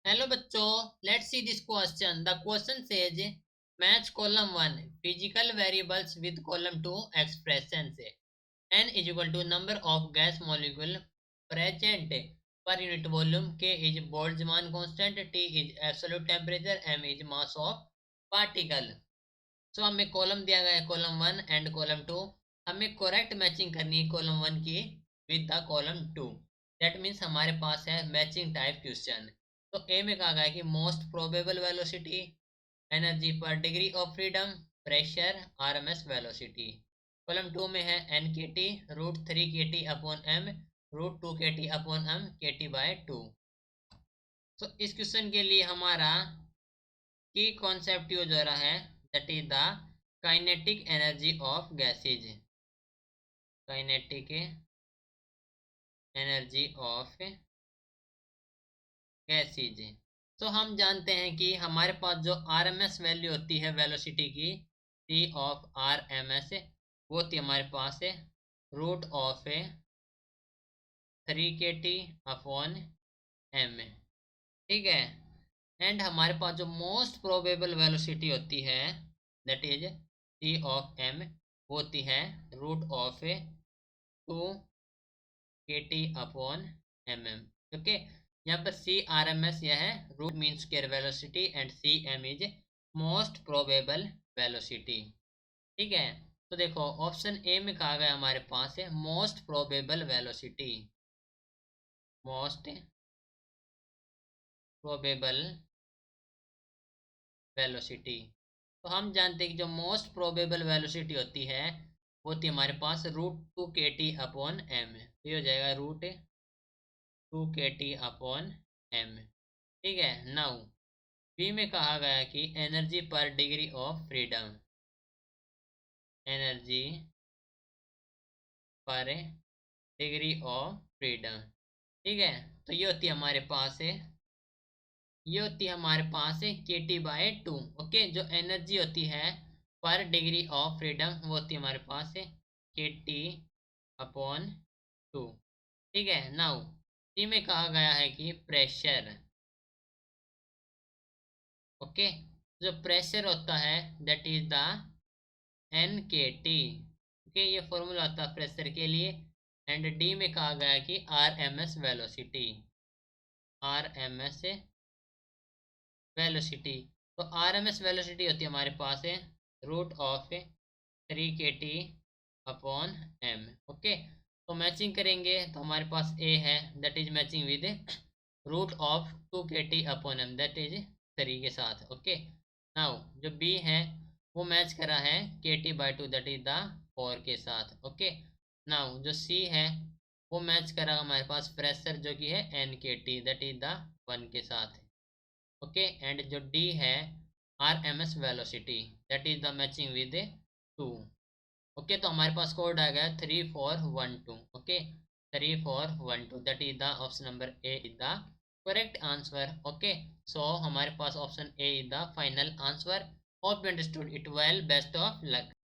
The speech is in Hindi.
हेलो बच्चों, let's see this question. The question says match column 1 physical variables with column 2 expression से. n is equal to number of gas molecule present per unit volume, k is Boltzmann constant, t is absolute temperature, m is mass of particle. सो हमें कॉलम दिया गया है कॉलम 1 एंड कॉलम 2. हमें करेक्ट मैचिंग करनी है कॉलम 1 की with the column 2. That means हमारे पास है मैचिंग टाइप क्वेश्चन. तो ए में कहा गया है कि most probable velocity, energy per degree of freedom, pressure, RMS velocity. Column 2 में है N K T √3 kT upon M √2 kT upon M kT/2. तो इस क्वेश्चन के लिए हमारा की कॉन्सेप्ट यूज हो रहा है, that is the kinetic energy of gases. Kinetic energy of gases. तो हम जानते हैं कि हमारे पास जो आरएमएस वैल्यू होती है वेलोसिटी की, टी ऑफ आरएमएस, वो होती है हमारे पास √3 kT अपॉन एम. ठीक है. एंड हमारे पास जो मोस्ट प्रोबेबल वेलोसिटी होती है, that is T of M, वो होती है √2 kT upon M M. Okay. यहाँ पर सी आर एम एस यह है root mean square velocity and C M is most probable velocity. ठीक है. तो देखो ऑप्शन ए में कहा गया हमारे पास है most probable velocity. Most probable velocity. तो हम जानते हैं कि जो मोस्ट प्रोबेबल वेलोसिटी होती है वो होती है हमारे पास √2 kT अपॉन एम. ये हो जाएगा √2 kT अपॉन एम. ठीक है. नाउ बी में कहा गया कि energy per degree of freedom, energy per degree of freedom. ठीक है. तो ये होती है हमारे पास kT/2. ओके. जो एनर्जी होती है पर डिग्री ऑफ फ्रीडम वो होती है हमारे पास kT/2. ठीक है. नाउ सी में कहा गया है कि प्रेशर. ओके. जो प्रेशर होता है that is the NKT. Okay. ये फॉर्मूला होता है प्रेशर के लिए. एंड डी में कहा गया है कि RMS वेलोसिटी, RMS वेलोसिटी. तो RMS वेलोसिटी होती है हमारे पास √3 kT अपॉन एम. ओके. तो मैचिंग करेंगे तो हमारे पास ए है that is matching with √2 kT upon M, that is 3 के साथ. ओके. नाउ जो बी है वो मैच करा है kT/2 दैट इज द 4 के साथ. ओके. नाउ जो सी है वो मैच करा हमारे पास प्रेशर जो कि है NKT दैट इज द 1 के साथ. ओके. एंड जो डी है RMS velocity that is the matching with 2. Okay. तो हमारे पास कोड आ गया 3412. Okay. 3412 that is the option number A is the correct answer. Okay. So हमारे पास option A is the final answer. Hope you understood it well. Best of luck.